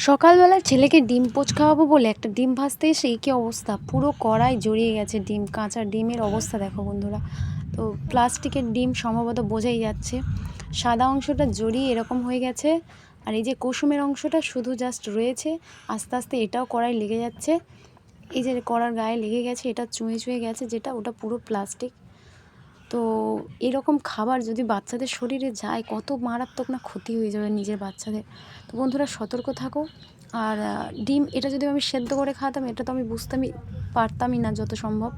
সকালবেলা ছেলেকে ডিম পোচ খাওয়াবো বলে একটা ডিম ভাজতে এসে কী অবস্থা, পুরো কড়াই জড়িয়ে গেছে ডিম। কাঁচা ডিমের অবস্থা দেখো বন্ধুরা। তো প্লাস্টিকের ডিম সম্ভবত বোঝাই যাচ্ছে, সাদা অংশটা জড়িয়ে এরকম হয়ে গেছে। আর এই যে কুসুমের অংশটা শুধু জাস্ট রয়েছে, আস্তে আস্তে এটাও কড়াই লেগে যাচ্ছে। এই যে কড়ার গায়ে লেগে গেছে, এটা চুঁয়ে চুঁয়ে গেছে, যেটা ওটা পুরো প্লাস্টিক। তো এরকম খাবার যদি বাচ্চাদের শরীরে যায়, কত মারাত্মক না ক্ষতি হয়ে যাবে নিজের বাচ্চাদের। তো বন্ধুরা সতর্ক থাকো। আর ডিম এটা যদি আমি সেদ্ধ করে খাওয়াতাম, এটা তো আমি বুঝতামই পারতামই না যত সম্ভব,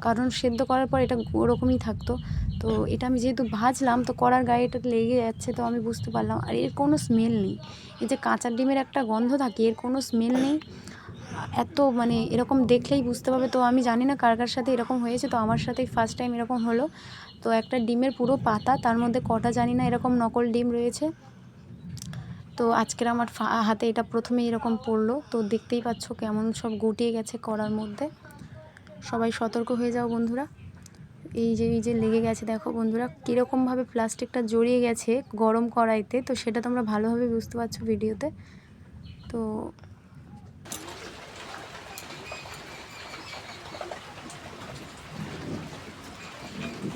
কারণ সেদ্ধ করার পর এটা ওরকমই থাকতো। তো এটা আমি যেহেতু ভাজলাম, তো কড়ার গায়ে এটা লেগে যাচ্ছে, তো আমি বুঝতে পারলাম। আর এর কোনো স্মেল নেই। এই যে কাঁচা ডিমের একটা গন্ধ থাকে, এর কোনো স্মেল নেই। এত মানে এরকম দেখলেই বুঝতে পারবে। তো আমি জানি না কার কার সাথে এরকম হয়েছে, তো আমার সাথেই ফার্স্ট টাইম এরকম হলো। তো একটা ডিমের পুরো পাতা, তার মধ্যে কটা জানি না এরকম নকল ডিম রয়েছে। তো আজকের আমার হাতে এটা প্রথমে এরকম পড়লো। তো দেখতেই পাচ্ছ কেমন সব গুটিয়ে গেছে কড়ার মধ্যে। সবাই সতর্ক হয়ে যাও বন্ধুরা। এই যে লেগে গেছে দেখো বন্ধুরা, কীরকমভাবে প্লাস্টিকটা জড়িয়ে গেছে গরম কড়াইতে। তো সেটা তোমরা ভালোভাবে বুঝতে পারছো ভিডিওতে। তো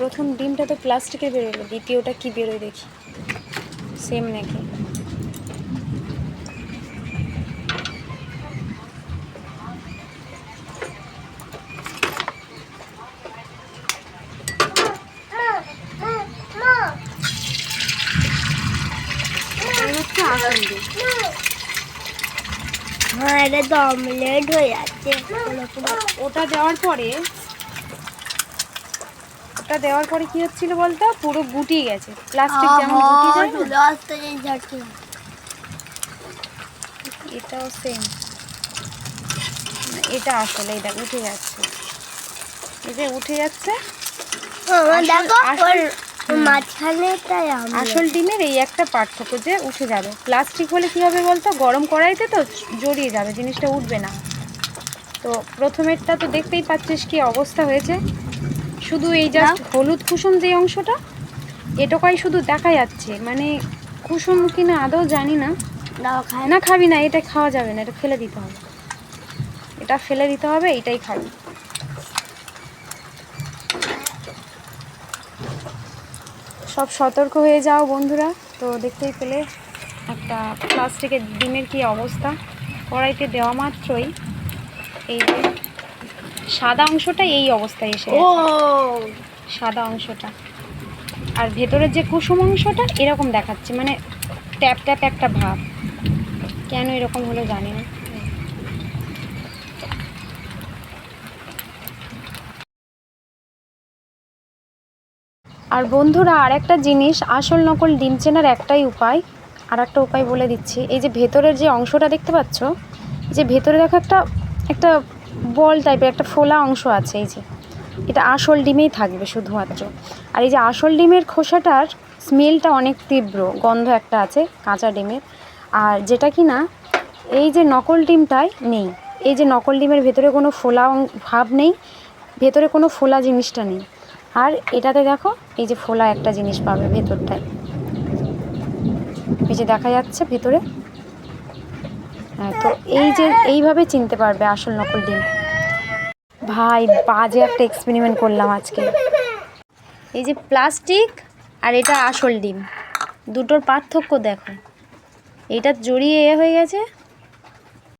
প্রথম ডিমটা তো প্লাস্টিকের বেরোলো, দ্বিতীয়টা কি বেরোয় দেখি, সেম নাকি। হ্যাঁ, এটা তো অমলেট হয়ে যাচ্ছে। ওটা দেওয়ার পরে কি হচ্ছিল বলতো, পুরো গুটিয়ে গেছে। প্লাস্টিক যেমন গুটিয়ে যায়, এটাও সেম। এটা আসলে এটা উঠে যাচ্ছে, এই যে উঠে যাচ্ছে। আসল ডিমের এই একটা পার্থক্য যে উঠে যাবে। প্লাস্টিক হলে কি হবে বলতো, গরম কড়াইতে তো জড়িয়ে যাবে, জিনিসটা উঠবে না। তো প্রথমেরটা তো দেখতেই পাচ্ছিস কি অবস্থা হয়েছে। শুধু এই জাস্ট হলুদ কুসুম যে অংশটা, এটাকাই শুধু দেখা যাচ্ছে। মানে কুসুম কিনা আদৌ জানি না। না খাবি না, এটা খাওয়া যাবে না, এটা ফেলে দিতে হবে। এটা ফেলে দিতে হবে, এটাই খাবি। সব সতর্ক হয়ে যাও বন্ধুরা। তো দেখতেই পেলে একটা প্লাস্টিকের ডিমের কি অবস্থা। কড়াইতে দেওয়া মাত্রই এই যে সাদা অংশটা এই অবস্থায় এসে গেছে, সাদা অংশটা। আর ভেতরের যে কুসুম অংশটা এরকম দেখাচ্ছে, মানে ট্যাপ ট্যাপ একটা ভাব। কেন এরকম হলো জানি না। আর বন্ধুরা আর একটা জিনিস, আসল নকল ডিম চেনার একটাই উপায়, আর একটা উপায় বলে দিচ্ছি। এই যে ভেতরের যে অংশটা দেখতে পাচ্ছ, যে ভেতরে দেখো একটা একটা বল টাইপের একটা ফোলা অংশ আছে, এই যে এটা আসল ডিমেই থাকবে শুধুমাত্র। আর এই যে আসল ডিমের খোসাটার স্মেলটা অনেক তীব্র, গন্ধ একটা আছে কাঁচা ডিমের। আর যেটা কি না এই যে নকল ডিমটাই নেই। এই যে নকল ডিমের ভেতরে কোনো ফোলা ভাব নেই, ভেতরে কোনো ফোলা জিনিসটা নেই। আর এটাতে দেখো এই যে ফোলা একটা জিনিস পাবে ভেতরটায়, এই যে দেখা যাচ্ছে ভেতরে। হ্যাঁ, তো এই যে এইভাবে চিনতে পারবে আসল নকল ডিম। ভাই বাজে একটা এক্সপেরিমেন্ট করলাম আজকে। এই যে প্লাস্টিক আর এটা আসল ডিম, দুটোর পার্থক্য দেখো। এটা জড়িয়ে হয়ে গেছে,